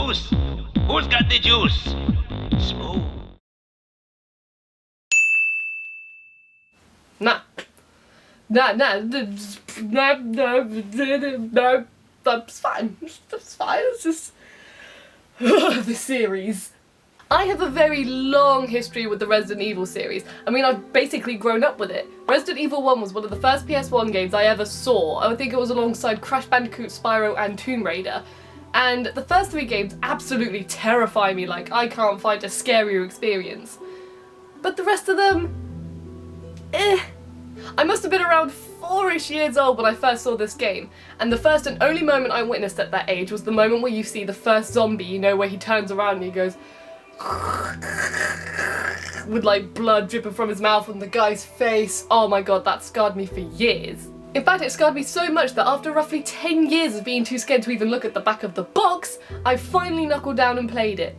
juice? Who's got the juice? Smooth. Nah. That's fine. That's fine. It's just the series. I have a very long history with the Resident Evil series. I mean, I've basically grown up with it. Resident Evil 1 was one of the first PS1 games I ever saw. I think it was alongside Crash Bandicoot, Spyro and Tomb Raider. And the first three games absolutely terrify me, like I can't find a scarier experience. But the rest of them, I must have been around 4-ish years old when I first saw this game, and the first and only moment I witnessed at that age was the moment where you see the first zombie, you know, where he turns around and he goes with like blood dripping from his mouth on the guy's face. Oh my god, that scarred me for years. In fact, it scarred me so much that after roughly 10 years of being too scared to even look at the back of the box, I finally knuckled down and played it.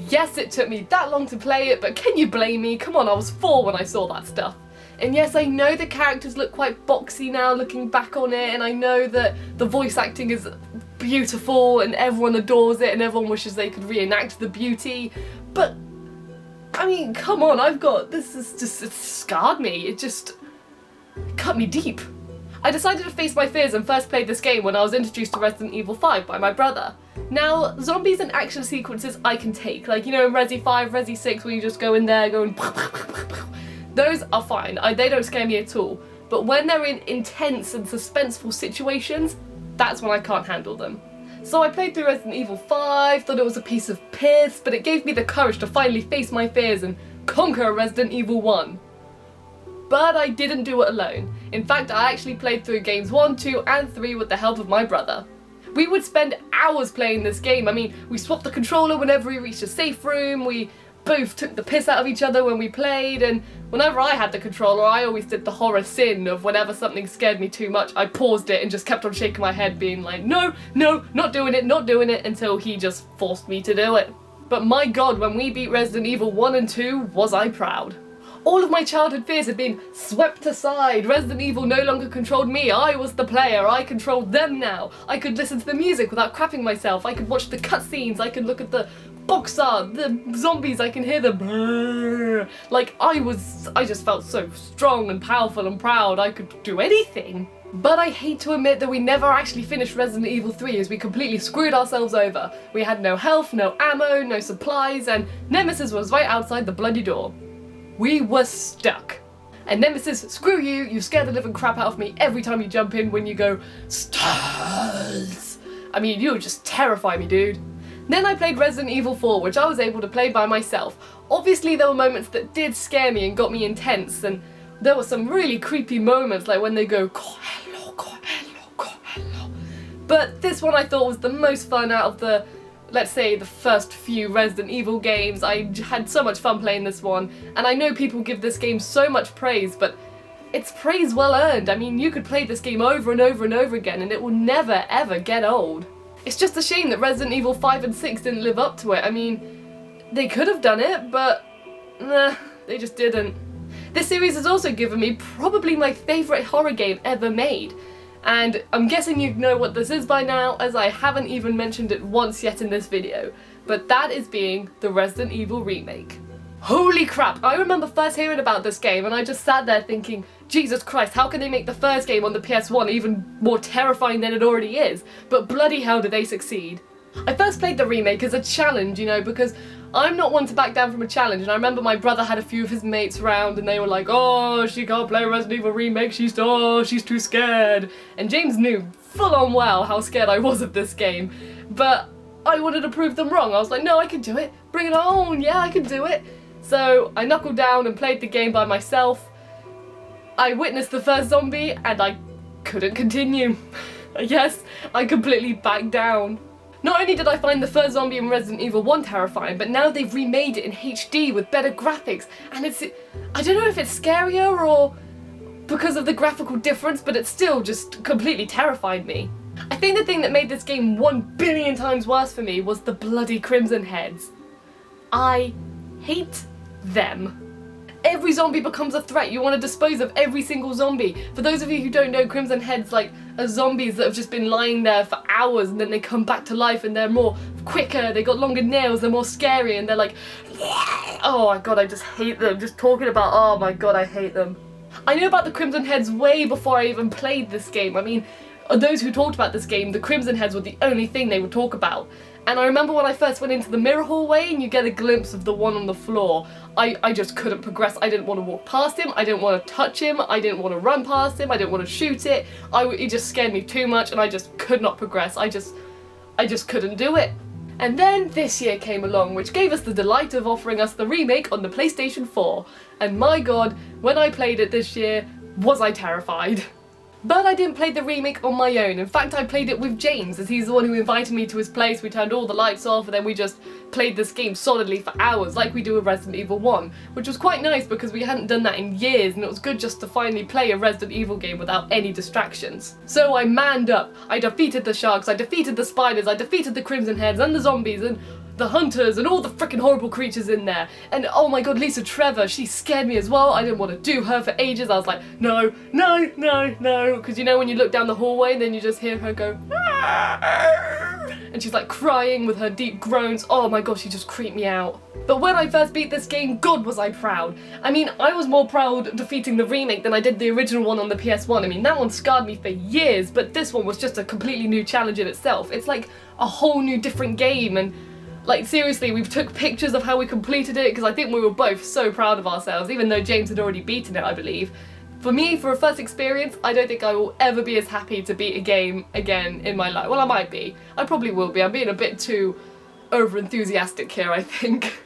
Yes, it took me that long to play it, but can you blame me? Come on, I was 4 when I saw that stuff. And yes, I know the characters look quite boxy now looking back on it, and I know that the voice acting is beautiful and everyone adores it and everyone wishes they could reenact the beauty, but I mean, come on, it scarred me. It just cut me deep. I decided to face my fears and first played this game when I was introduced to Resident Evil 5 by my brother. Now, zombies and action sequences I can take, like, you know, in Resi 5, Resi 6, where you just go in there going those are fine, they don't scare me at all. But when they're in intense and suspenseful situations, that's when I can't handle them. So I played through Resident Evil 5, thought it was a piece of piss, but it gave me the courage to finally face my fears and conquer Resident Evil 1. But I didn't do it alone. In fact, I actually played through games 1, 2 and 3 with the help of my brother. We would spend hours playing this game. I mean, we swapped the controller whenever we reached a safe room, we both took the piss out of each other when we played, and whenever I had the controller I always did the horror sin of whenever something scared me too much, I paused it and just kept on shaking my head being like, no, not doing it, until he just forced me to do it. But my god, when we beat Resident Evil 1 and 2, was I proud. All of my childhood fears had been swept aside. Resident Evil no longer controlled me, I was the player, I controlled them now. I could listen to the music without crapping myself, I could watch the cutscenes, I could look at the box art, the zombies, I can hear the brrrr. Like, I just felt so strong and powerful and proud, I could do anything. But I hate to admit that we never actually finished Resident Evil 3 as we completely screwed ourselves over. We had no health, no ammo, no supplies, and Nemesis was right outside the bloody door. We were stuck. And Nemesis, screw you, you scare the living crap out of me every time you jump in when you go, stars. I mean, you just terrify me, dude. Then I played Resident Evil 4, which I was able to play by myself. Obviously there were moments that did scare me and got me intense, and there were some really creepy moments, like when they go, hello. But this one I thought was the most fun out of the, let's say, the first few Resident Evil games. I had so much fun playing this one, and I know people give this game so much praise, but it's praise well earned. I mean, you could play this game over and over and over again and it will never ever get old. It's just a shame that Resident Evil 5 and 6 didn't live up to it. I mean, they could have done it, but nah, they just didn't. This series has also given me probably my favourite horror game ever made. And I'm guessing you know what this is by now, as I haven't even mentioned it once yet in this video. But that is being the Resident Evil Remake. Holy crap, I remember first hearing about this game and I just sat there thinking, Jesus Christ, how can they make the first game on the PS1 even more terrifying than it already is? But bloody hell did they succeed. I first played the remake as a challenge, you know, because I'm not one to back down from a challenge, and I remember my brother had a few of his mates around and they were like, oh, she can't play Resident Evil Remake, she's too scared. And James knew full on well how scared I was of this game, but I wanted to prove them wrong. I was like, no, I can do it, bring it on, yeah, I can do it. So I knuckled down and played the game by myself. I witnessed the first zombie and I couldn't continue. Yes, I completely backed down. Not only did I find the first zombie in Resident Evil 1 terrifying, but now they've remade it in HD with better graphics, and I don't know if it's scarier or because of the graphical difference, but it still just completely terrified me. I think the thing that made this game 1 billion times worse for me was the bloody Crimson Heads. I hate them. Every zombie becomes a threat. You want to dispose of every single zombie. For those of you who don't know, Crimson Heads like are zombies that have just been lying there for hours and then they come back to life and they're more quicker, they got longer nails, they're more scary, and they're like, oh my god, I just hate them. Just talking about, oh my god, I hate them. I knew about the Crimson Heads way before I even played this game. I mean, those who talked about this game, the Crimson Heads were the only thing they would talk about. And I remember when I first went into the mirror hallway and you get a glimpse of the one on the floor, I just couldn't progress. I didn't want to walk past him, I didn't want to touch him, I didn't want to run past him, I didn't want to shoot it. It just scared me too much and I just could not progress. I just couldn't do it. And then this year came along, which gave us the delight of offering us the remake on the PlayStation 4. And my god, when I played it this year, was I terrified. But I didn't play the remake on my own. In fact, I played it with James, as he's the one who invited me to his place. We turned all the lights off and then we just played this game solidly for hours, like we do with Resident Evil 1, which was quite nice because we hadn't done that in years and it was good just to finally play a Resident Evil game without any distractions. So I manned up, I defeated the sharks, I defeated the spiders, I defeated the Crimson Heads and the zombies and the hunters and all the freaking horrible creatures in there. And oh my god, Lisa Trevor, she scared me as well. I didn't want to do her for ages. I was like, no, no, no, no. Because you know when you look down the hallway and then you just hear her go, and she's like crying with her deep groans. Oh my god, she just creeped me out. But when I first beat this game, god was I proud. I mean, I was more proud defeating the remake than I did the original one on the PS1. I mean, that one scarred me for years, but this one was just a completely new challenge in itself. It's like a whole new different game, and like seriously, we took pictures of how we completed it because I think we were both so proud of ourselves, even though James had already beaten it, I believe. For me, for a first experience, I don't think I will ever be as happy to beat a game again in my life. Well, I might be. I probably will be. I'm being a bit too over-enthusiastic here, I think.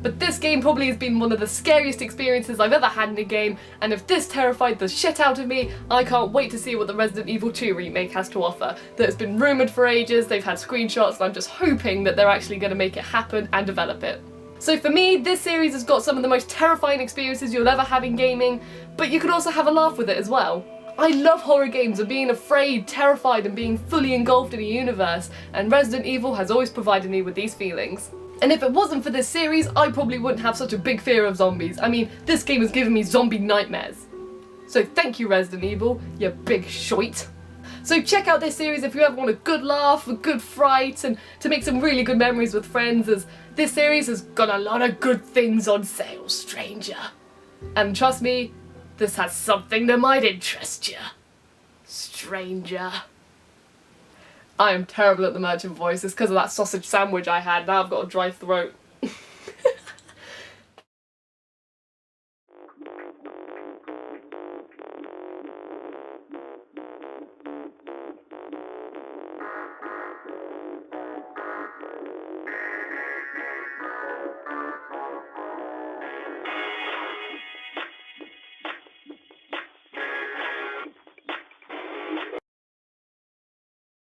But this game probably has been one of the scariest experiences I've ever had in a game, and if this terrified the shit out of me, I can't wait to see what the Resident Evil 2 remake has to offer. That's been rumoured for ages, they've had screenshots, and I'm just hoping that they're actually going to make it happen and develop it. So for me, this series has got some of the most terrifying experiences you'll ever have in gaming, but you can also have a laugh with it as well. I love horror games and being afraid, terrified, and being fully engulfed in a universe, and Resident Evil has always provided me with these feelings. And if it wasn't for this series, I probably wouldn't have such a big fear of zombies. I mean, this game has given me zombie nightmares. So thank you, Resident Evil, you big shite. So check out this series if you ever want a good laugh, a good fright, and to make some really good memories with friends, as this series has got a lot of good things on sale, stranger. And trust me, this has something that might interest you, stranger. I am terrible at the merchant voice. It's because of that sausage sandwich I had. Now I've got a dry throat.